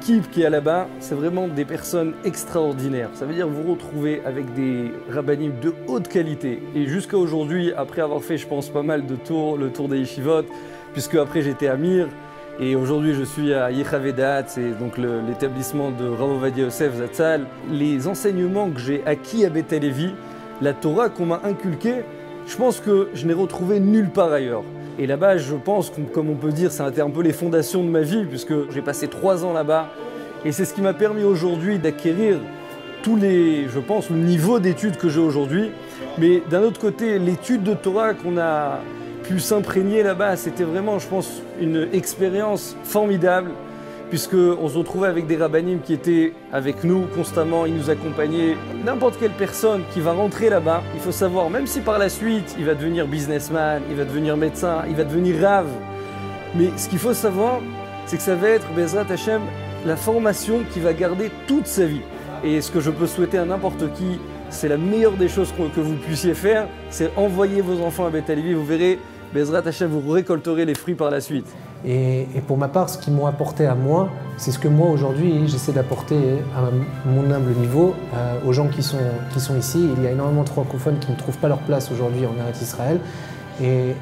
l'équipe qui est là-bas, c'est vraiment des personnes extraordinaires. Ça veut dire vous retrouver avec des rabbanim de haute qualité. Et jusqu'à aujourd'hui, après avoir fait, je pense, pas mal de tours, le tour des yeshivot, puisque après j'étais à Mir, et aujourd'hui je suis à Yechavedat, c'est donc l'établissement de Rav Ovadia Yosef Zatzal. Les enseignements que j'ai acquis à Beth Halevi, la Torah qu'on m'a inculquée, je pense que je n'ai retrouvé nulle part ailleurs. Et là-bas, je pense, comme on peut dire, ça a été un peu les fondations de ma vie, puisque j'ai passé 3 ans là-bas. Et c'est ce qui m'a permis aujourd'hui d'acquérir tous les, je pense, le niveau d'études que j'ai aujourd'hui. Mais d'un autre côté, l'étude de Torah qu'on a pu s'imprégner là-bas, c'était vraiment, je pense, une expérience formidable, puisqu'on se retrouvait avec des rabbanim qui étaient avec nous constamment, ils nous accompagnaient. N'importe quelle personne qui va rentrer là-bas, il faut savoir, même si par la suite, il va devenir businessman, il va devenir médecin, il va devenir rave, mais ce qu'il faut savoir, c'est que ça va être, Bezrat Hashem, la formation qui va garder toute sa vie. Et ce que je peux souhaiter à n'importe qui, c'est la meilleure des choses que vous puissiez faire, c'est envoyer vos enfants à Beth Halevi, vous verrez, Bezrat Hashem, vous récolterez les fruits par la suite. Et pour ma part, ce qu'ils m'ont apporté à moi, c'est ce que moi aujourd'hui j'essaie d'apporter à mon humble niveau aux gens qui sont ici. Il y a énormément de francophones qui ne trouvent pas leur place aujourd'hui en Eretz Israël. Et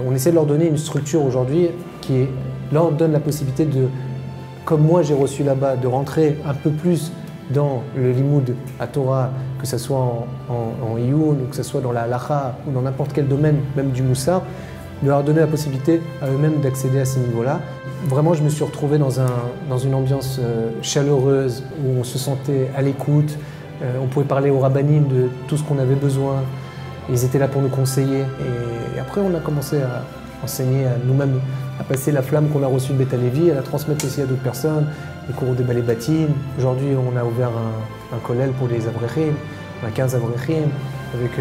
on essaie de leur donner une structure aujourd'hui qui leur donne la possibilité de, comme moi j'ai reçu là-bas, de rentrer un peu plus dans le limoud à Torah, que ce soit en Iyun, ou que ce soit dans la halacha, ou dans n'importe quel domaine, même du moussar, de leur donner la possibilité à eux-mêmes d'accéder à ces niveaux-là. Vraiment, je me suis retrouvé dans une ambiance chaleureuse, où on se sentait à l'écoute, on pouvait parler aux rabbanim de tout ce qu'on avait besoin, ils étaient là pour nous conseiller. Et après, on a commencé à enseigner à nous-mêmes, à passer la flamme qu'on a reçue de Beth Halevi, à la transmettre aussi à d'autres personnes, les cours des balais bâtines. Aujourd'hui, on a ouvert un kollel pour les avrechim, on a 15 avrechim, avec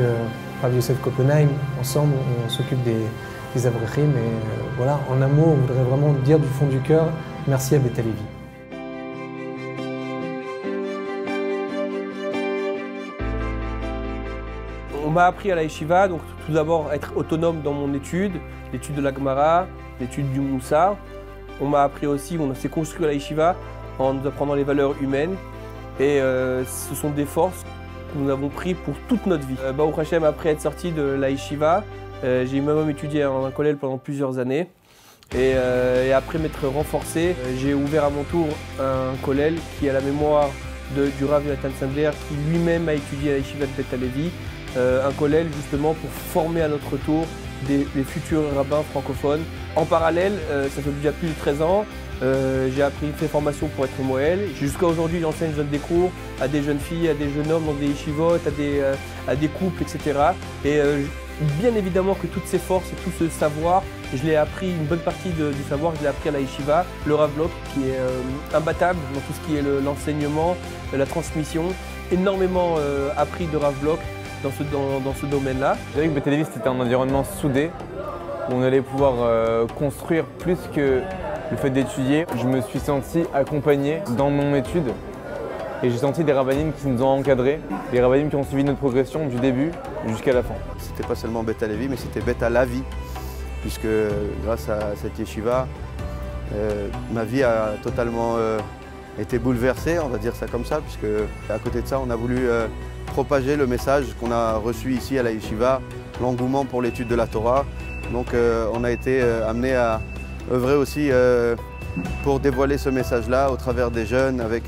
Rav Yosef Kopenheim. Ensemble, on s'occupe des avrechim. Et voilà, en un mot, on voudrait vraiment dire du fond du cœur, merci à Beth Halevi. On m'a appris à la yeshiva, donc tout d'abord être autonome dans mon étude, l'étude de la Gemara, l'étude du Moussar. On m'a appris aussi, on s'est construit à la yeshiva en nous apprenant les valeurs humaines. Et ce sont des forces que nous avons prises pour toute notre vie. Baruch Hashem, après être sorti de la yeshiva, j'ai même étudié en un kollel pendant plusieurs années. Et après m'être renforcé, j'ai ouvert à mon tour un kollel qui a la mémoire du Rav Yonatan Sandler, qui lui-même a étudié à la yeshiva de Beth Halevi. Un kollel justement pour former à notre tour des futurs rabbins francophones. En parallèle, ça fait déjà plus de 13 ans, j'ai appris une formation pour être moël. Jusqu'à aujourd'hui, j'enseigne, je donne des cours à des jeunes filles, à des jeunes hommes dans des yeshivot, à des couples, etc. Et bien évidemment que toutes ces forces et tout ce savoir, je l'ai appris, une bonne partie du savoir, je l'ai appris à la yeshiva, le Rav Bloch, qui est imbattable dans tout ce qui est l'enseignement, la transmission. Énormément appris de Rav Bloch dans ce domaine-là. Je dirais que Beth Halevi, c'était un environnement soudé, où on allait pouvoir construire plus que le fait d'étudier. Je me suis senti accompagné dans mon étude et j'ai senti des rabbanim qui nous ont encadrés, des rabbanim qui ont suivi notre progression du début jusqu'à la fin. C'était pas seulement Beth Halevi, mais c'était Beth Halavi, puisque grâce à cette yeshiva, ma vie a totalement été bouleversée, on va dire ça comme ça, puisque à côté de ça, on a voulu propager le message qu'on a reçu ici à la yeshiva, l'engouement pour l'étude de la Torah. Donc on a été amené à œuvrer aussi pour dévoiler ce message-là au travers des jeunes, avec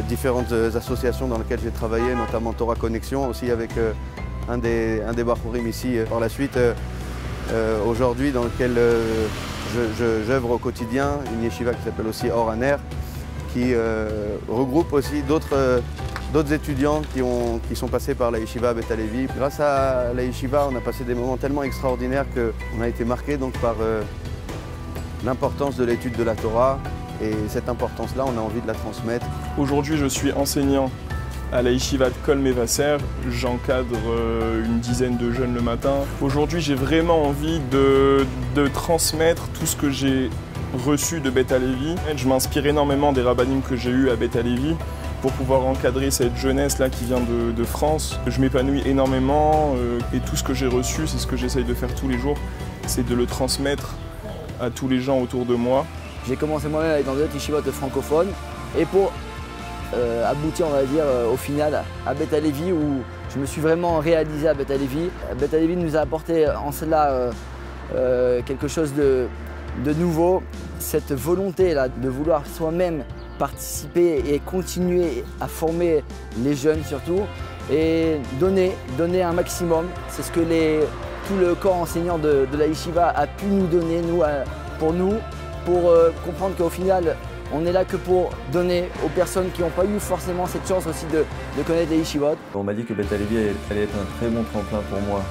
différentes associations dans lesquelles j'ai travaillé, notamment Torah Connexion, aussi avec un des Bachurim ici par la suite, aujourd'hui dans lequel j'œuvre au quotidien, une yeshiva qui s'appelle aussi Or Haner, qui regroupe aussi d'autres étudiants qui sont passés par la yeshiva à Beth Halevi. Grâce à la yeshiva, on a passé des moments tellement extraordinaires qu'on a été marqué donc par l'importance de l'étude de la Torah. Et cette importance-là, on a envie de la transmettre. Aujourd'hui, je suis enseignant à la yeshiva de Kol Mevasser. J'encadre une dizaine de jeunes le matin. Aujourd'hui, j'ai vraiment envie de transmettre tout ce que j'ai reçu de Beth Halevi. Je m'inspire énormément des rabbanim que j'ai eus à Beth Halevi pour pouvoir encadrer cette jeunesse-là qui vient de France. Je m'épanouis énormément et tout ce que j'ai reçu, c'est ce que j'essaye de faire tous les jours, c'est de le transmettre à tous les gens autour de moi. J'ai commencé moi-même à aller dans d'autres yeshivot francophones et pour aboutir, on va dire, au final à Beth Halevi où je me suis vraiment réalisé à Beth Halevi. Beth Halevi nous a apporté en cela quelque chose de nouveau, cette volonté-là de vouloir soi-même participer et continuer à former les jeunes surtout et donner un maximum. C'est ce que tout le corps enseignant de la yeshiva a pu nous donner, pour comprendre qu'au final, on est là que pour donner aux personnes qui n'ont pas eu forcément cette chance aussi de connaître les yeshivot. On m'a dit que Beth Halevi allait être un très bon tremplin pour moi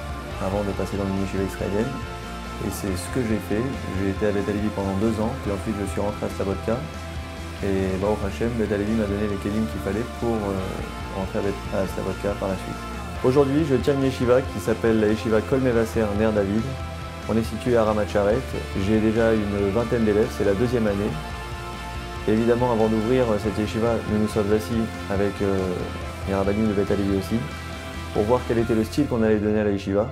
avant de passer dans une yeshiva israélienne. Et c'est ce que j'ai fait. J'ai été à Beth Halevi pendant 2 ans, puis ensuite je suis rentré à Slabodka. Et Baruch Hashem, Beth Halevi m'a donné les kelim qu'il fallait pour rentrer à Slabodka par la suite. Aujourd'hui, je tiens une yeshiva qui s'appelle la yeshiva Kol Mevaser Ner David. On est situé à Ramat Sharet. J'ai déjà une vingtaine d'élèves, c'est la 2e année. Et évidemment, avant d'ouvrir cette yeshiva, nous nous sommes assis avec les rabbinim de Beth Halevi aussi, pour voir quel était le style qu'on allait donner à la yeshiva.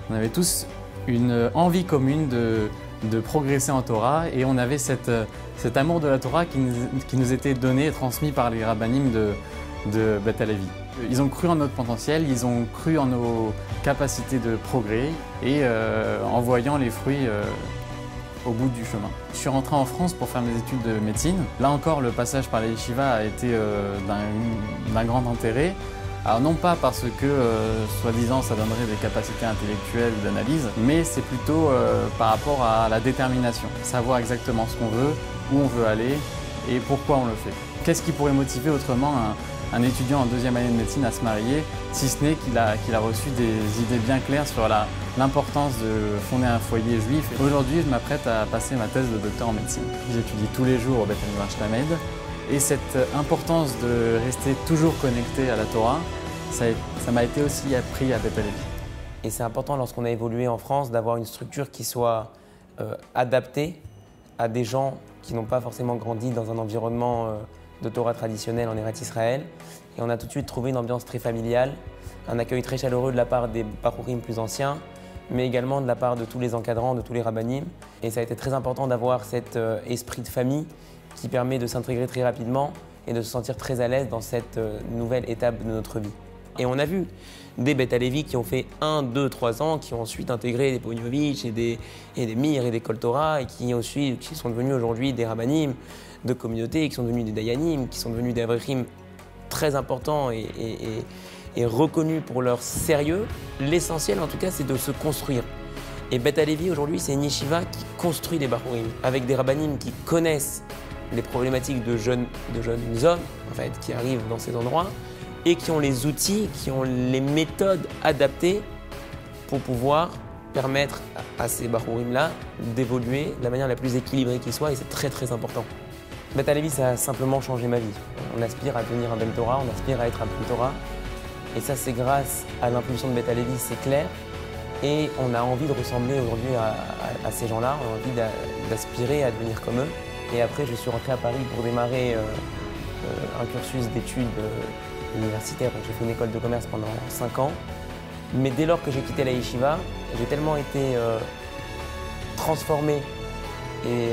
On avait tous une envie commune de progresser en Torah et on avait cet amour de la Torah qui nous était donné et transmis par les rabbinim de Beth Halevi. Ils ont cru en notre potentiel, ils ont cru en nos capacités de progrès et en voyant les fruits au bout du chemin. Je suis rentré en France pour faire mes études de médecine. Là encore, le passage par la yeshiva a été d'un grand intérêt. Alors non pas parce que, soi-disant, ça donnerait des capacités intellectuelles ou d'analyse, mais c'est plutôt par rapport à la détermination. Savoir exactement ce qu'on veut, où on veut aller et pourquoi on le fait. Qu'est-ce qui pourrait motiver autrement un étudiant en 2e année de médecine à se marier, si ce n'est qu'il a reçu des idées bien claires sur l'importance de fonder un foyer juif. Aujourd'hui, je m'apprête à passer ma thèse de docteur en médecine. J'étudie tous les jours au Beth Halevi Lamed. Et cette importance de rester toujours connecté à la Torah, ça m'a été aussi appris à Beth Halevi. Et c'est important lorsqu'on a évolué en France d'avoir une structure qui soit adaptée à des gens qui n'ont pas forcément grandi dans un environnement de Torah traditionnel en Eretz Israël. Et on a tout de suite trouvé une ambiance très familiale, un accueil très chaleureux de la part des Bachurim plus anciens, mais également de la part de tous les encadrants, de tous les rabbanim. Et ça a été très important d'avoir cet esprit de famille qui permet de s'intégrer très rapidement et de se sentir très à l'aise dans cette nouvelle étape de notre vie. Et on a vu des Beth Halevi qui ont fait 1, 2, 3 ans, qui ont ensuite intégré des Pognovitch et des Mir et des Kol Torah et qui sont devenus aujourd'hui des rabbanim de communauté, qui sont devenus des dayanim, qui sont devenus des avrechim très importants et reconnus pour leur sérieux. L'essentiel en tout cas c'est de se construire. Et Beth Halevi aujourd'hui c'est une yeshiva qui construit des bachurim avec des rabbanim qui connaissent les problématiques de jeunes hommes en fait, qui arrivent dans ces endroits et qui ont les outils, qui ont les méthodes adaptées pour pouvoir permettre à ces bachurim-là d'évoluer de la manière la plus équilibrée qui soit et c'est très très important. Beth Halevi, ça a simplement changé ma vie. On aspire à devenir un Ben Torah, on aspire à être un Ben Torah et ça c'est grâce à l'impulsion de Beth Halevi, c'est clair. Et on a envie de ressembler aujourd'hui à ces gens-là, on a envie d'aspirer à devenir comme eux. Et après, je suis rentré à Paris pour démarrer un cursus d'études universitaires. J'ai fait une école de commerce pendant 5 ans. Mais dès lors que j'ai quitté la yeshiva, j'ai tellement été transformé et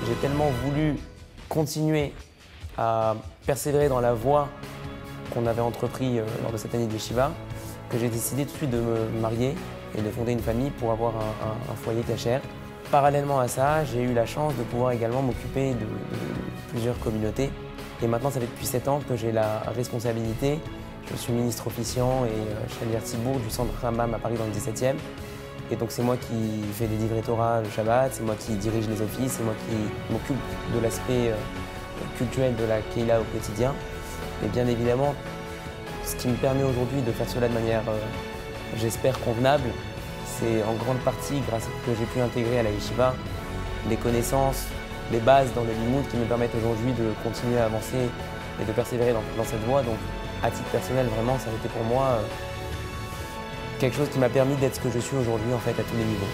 j'ai tellement voulu continuer à persévérer dans la voie qu'on avait entrepris lors de cette année de yeshiva que j'ai décidé tout de suite de me marier et de fonder une famille pour avoir un foyer cachère. Parallèlement à ça, j'ai eu la chance de pouvoir également m'occuper de plusieurs communautés. Et maintenant, ça fait depuis 7 ans que j'ai la responsabilité. Je suis ministre officiant et chef d'Ertibourg du centre Rambam à Paris dans le 17e. Et donc c'est moi qui fais les livrets Torah le Shabbat, c'est moi qui dirige les offices, c'est moi qui m'occupe de l'aspect culturel de la Keila au quotidien. Et bien évidemment, ce qui me permet aujourd'hui de faire cela de manière, j'espère, convenable, c'est en grande partie grâce à ce que j'ai pu intégrer à la yeshiva, des connaissances, des bases dans le limoud qui me permettent aujourd'hui de continuer à avancer et de persévérer dans cette voie. Donc à titre personnel, vraiment, ça a été pour moi quelque chose qui m'a permis d'être ce que je suis aujourd'hui en fait à tous les niveaux.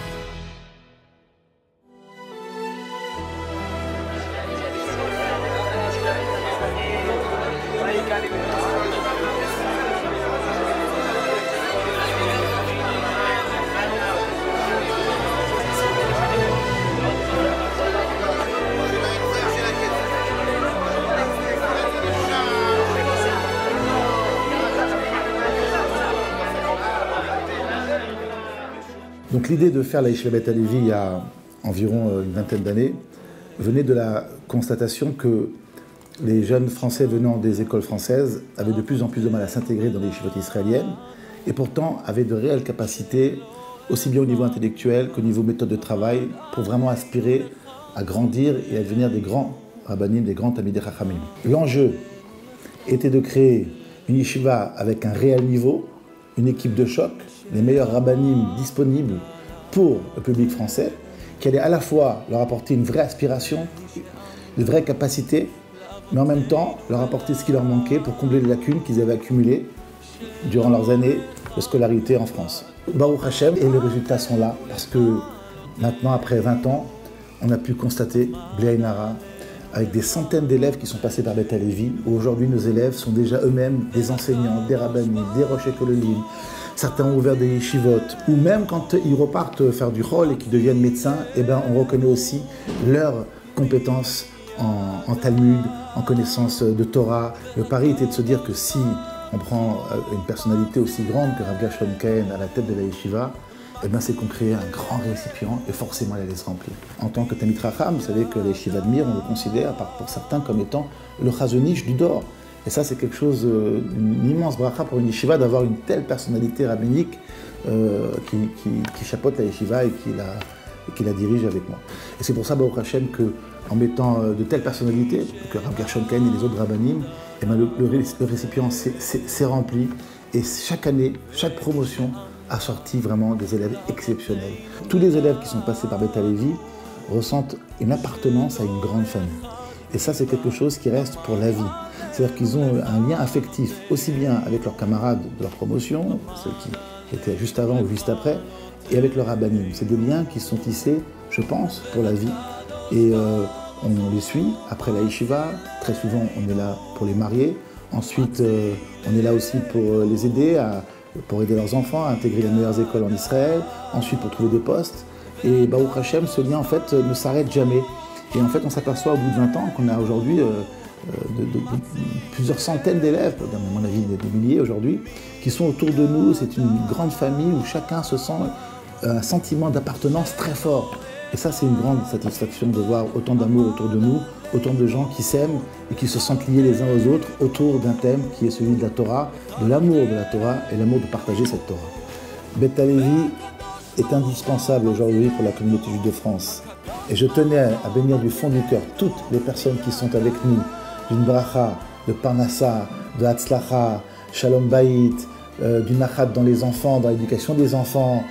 Donc l'idée de faire la Yeshiva Beit HaLevi il y a environ une vingtaine d'années venait de la constatation que les jeunes Français venant des écoles françaises avaient de plus en plus de mal à s'intégrer dans les yeshivot israéliennes et pourtant avaient de réelles capacités, aussi bien au niveau intellectuel qu'au niveau méthode de travail, pour vraiment aspirer à grandir et à devenir des grands rabbanim, des grands tamidei chachamim. L'enjeu était de créer une yeshiva avec un réel niveau, une équipe de choc, les meilleurs rabbanim disponibles pour le public français, qui allait à la fois leur apporter une vraie aspiration, une vraie capacité, mais en même temps leur apporter ce qui leur manquait pour combler les lacunes qu'ils avaient accumulées durant leurs années de scolarité en France. Baruch Hashem, et les résultats sont là, parce que maintenant, après 20 ans, on a pu constater, Bli Ayin Hara, avec des centaines d'élèves qui sont passés par Beit HaLevi, où aujourd'hui nos élèves sont déjà eux-mêmes des enseignants, des rabbanim, des rosh kolelim. Certains ont ouvert des yeshivot, ou même quand ils repartent faire du chol et qu'ils deviennent médecins, eh ben, on reconnaît aussi leurs compétences en Talmud, en connaissance de Torah. Le pari était de se dire que si on prend une personnalité aussi grande que Rav Gershon Cohen à la tête de la yeshiva, eh ben c'est qu'on crée un grand récipient et forcément elle allait se remplir. En tant que Talmid Chacham, vous savez que les yeshivas de Mir, on le considère pour certains comme étant le chazonish du Dor. Et ça, c'est quelque chose, une immense bracha pour une yeshiva d'avoir une telle personnalité rabbinique qui chapeaute la yeshiva et qui la dirige avec moi. Et c'est pour ça, Baruch Hashem, qu'en mettant de telles personnalités, que Rav Gershon Cohen et les autres rabbanim, eh ben le récipient s'est rempli. Et chaque année, chaque promotion a sorti vraiment des élèves exceptionnels. Tous les élèves qui sont passés par Beit HaLevi ressentent une appartenance à une grande famille. Et ça, c'est quelque chose qui reste pour la vie. C'est-à-dire qu'ils ont un lien affectif, aussi bien avec leurs camarades de leur promotion, ceux qui étaient juste avant ou juste après, et avec leurs rabbanim. C'est des liens qui sont tissés, je pense, pour la vie. Et on les suit après la yeshiva. Très souvent, on est là pour les marier. Ensuite, on est là aussi pour les aider, pour aider leurs enfants à intégrer les meilleures écoles en Israël. Ensuite, pour trouver des postes. Et Baruch Hashem, ce lien, en fait, ne s'arrête jamais. Et en fait, on s'aperçoit au bout de 20 ans qu'on a aujourd'hui plusieurs centaines d'élèves, à mon avis des milliers aujourd'hui, qui sont autour de nous. C'est une grande famille où chacun se sent un sentiment d'appartenance très fort. Et ça, c'est une grande satisfaction de voir autant d'amour autour de nous, autant de gens qui s'aiment et qui se sentent liés les uns aux autres autour d'un thème qui est celui de la Torah, de l'amour de la Torah et l'amour de partager cette Torah. Beit HaLevi est indispensable aujourd'hui pour la communauté juive de France. Et je tenais à bénir du fond du cœur toutes les personnes qui sont avec nous, d'une bracha, de parnassa, de hatzlacha, shalom bayit, du nachat dans les enfants, dans l'éducation des enfants,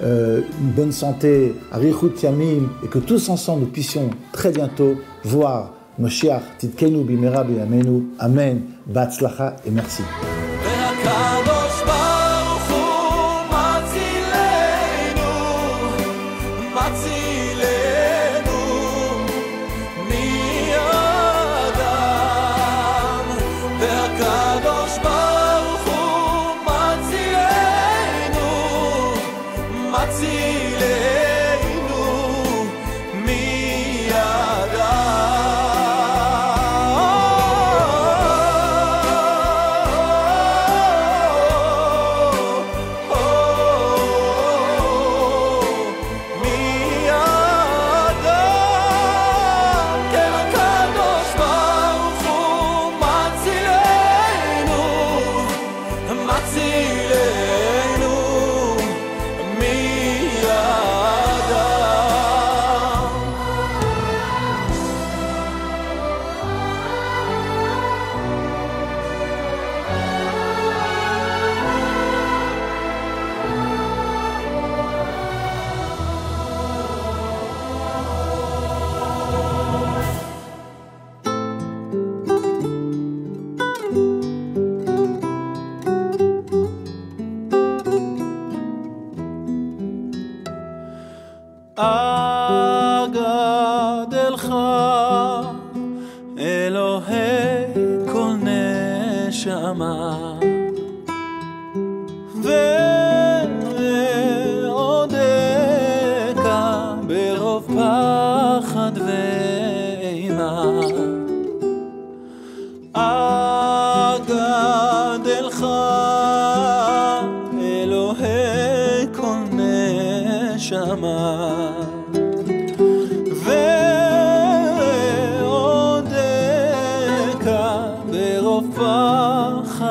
une bonne santé, arichut yamim, et que tous ensemble nous puissions très bientôt voir Moshiach Tzidkenu bimera b'yameinu. Amen, b'hatzlacha et merci.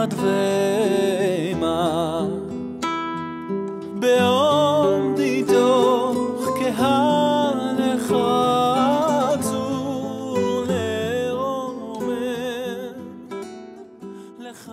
יד ואימה בעומדי תוך קהל אחד צור לעומר לך